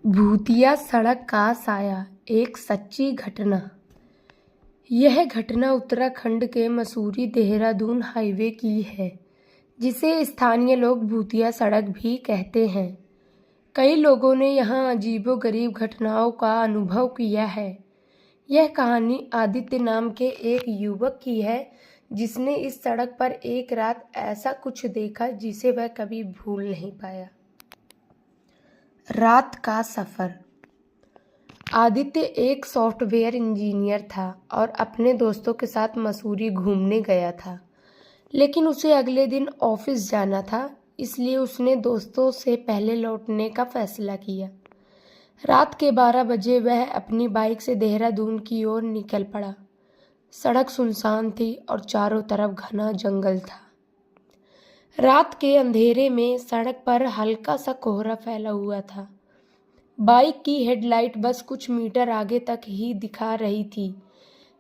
भूतिया सड़क का साया, एक सच्ची घटना। यह घटना उत्तराखंड के मसूरी देहरादून हाईवे की है, जिसे स्थानीय लोग भूतिया सड़क भी कहते हैं। कई लोगों ने यहाँ अजीबोगरीब घटनाओं का अनुभव किया है। यह कहानी आदित्य नाम के एक युवक की है, जिसने इस सड़क पर एक रात ऐसा कुछ देखा जिसे वह कभी भूल नहीं पाया। रात का सफर। आदित्य एक सॉफ्टवेयर इंजीनियर था और अपने दोस्तों के साथ मसूरी घूमने गया था, लेकिन उसे अगले दिन ऑफिस जाना था, इसलिए उसने दोस्तों से पहले लौटने का फैसला किया। रात के 12 बजे वह अपनी बाइक से देहरादून की ओर निकल पड़ा। सड़क सुनसान थी और चारों तरफ घना जंगल था। रात के अंधेरे में सड़क पर हल्का सा कोहरा फैला हुआ था। बाइक की हेडलाइट बस कुछ मीटर आगे तक ही दिखा रही थी।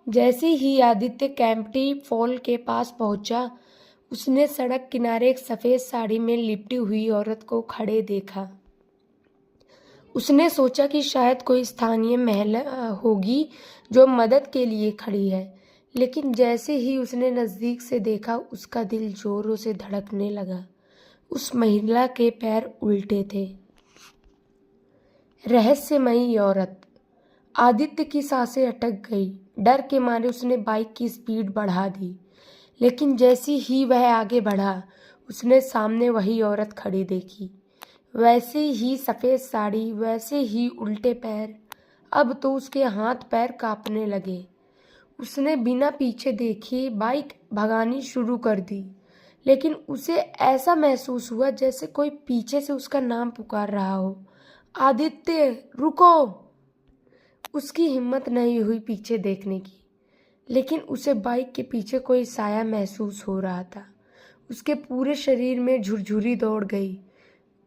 जैसे ही आदित्य कैंपटी फॉल के पास पहुंचा, उसने सड़क किनारे एक सफ़ेद साड़ी में लिपटी हुई औरत को खड़े देखा। उसने सोचा कि शायद कोई स्थानीय महिला होगी जो मदद के लिए खड़ी है, लेकिन जैसे ही उसने नज़दीक से देखा, उसका दिल जोरों से धड़कने लगा। उस महिला के पैर उल्टे थे। रहस्यमयी औरत। आदित्य की सांसें अटक गई। डर के मारे उसने बाइक की स्पीड बढ़ा दी, लेकिन जैसे ही वह आगे बढ़ा, उसने सामने वही औरत खड़ी देखी। वैसे ही सफ़ेद साड़ी, वैसे ही उल्टे पैर। अब तो उसके हाथ पैर कांपने लगे। उसने बिना पीछे देखे बाइक भगानी शुरू कर दी, लेकिन उसे ऐसा महसूस हुआ जैसे कोई पीछे से उसका नाम पुकार रहा हो। आदित्य, रुको! उसकी हिम्मत नहीं हुई पीछे देखने की, लेकिन उसे बाइक के पीछे कोई साया महसूस हो रहा था। उसके पूरे शरीर में झुरझुरी दौड़ गई।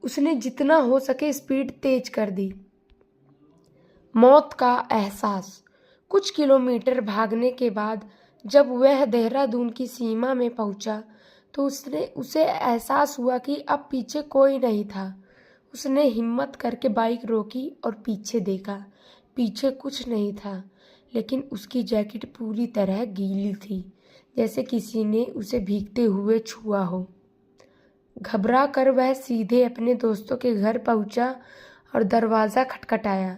उसने जितना हो सके स्पीड तेज कर दी। मौत का एहसास। कुछ किलोमीटर भागने के बाद जब वह देहरादून की सीमा में पहुंचा, तो उसे एहसास हुआ कि अब पीछे कोई नहीं था। उसने हिम्मत करके बाइक रोकी और पीछे देखा। पीछे कुछ नहीं था, लेकिन उसकी जैकेट पूरी तरह गीली थी, जैसे किसी ने उसे भीगते हुए छुआ हो। घबरा कर वह सीधे अपने दोस्तों के घर पहुंचा और दरवाज़ा खटखटाया।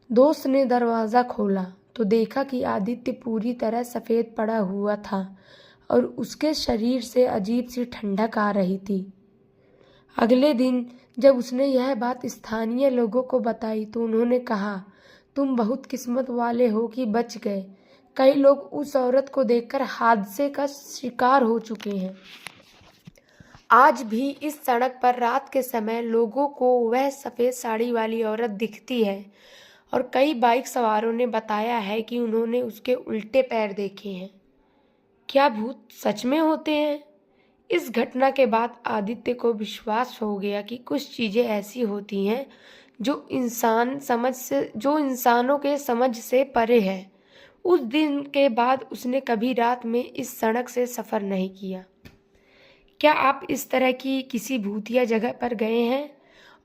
दोस्त ने दरवाज़ा खोला तो देखा कि आदित्य पूरी तरह सफ़ेद पड़ा हुआ था और उसके शरीर से अजीब सी ठंडक आ रही थी। अगले दिन जब उसने यह बात स्थानीय लोगों को बताई, तो उन्होंने कहा, तुम बहुत किस्मत वाले हो कि बच गए। कई लोग उस औरत को देखकर हादसे का शिकार हो चुके हैं। आज भी इस सड़क पर रात के समय लोगों को वह सफ़ेद साड़ी वाली औरत दिखती है और कई बाइक सवारों ने बताया है कि उन्होंने उसके उल्टे पैर देखे हैं। क्या भूत सच में होते हैं? इस घटना के बाद आदित्य को विश्वास हो गया कि कुछ चीज़ें ऐसी होती हैं जो इंसानों के समझ से परे है। उस दिन के बाद उसने कभी रात में इस सड़क से सफ़र नहीं किया। क्या आप इस तरह की किसी भूतिया जगह पर गए हैं?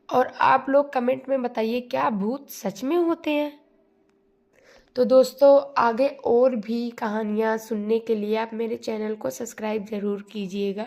और आप लोग कमेंट में बताइए, क्या भूत सच में होते हैं? तो दोस्तों, आगे और भी कहानियाँ सुनने के लिए आप मेरे चैनल को सब्सक्राइब ज़रूर कीजिएगा।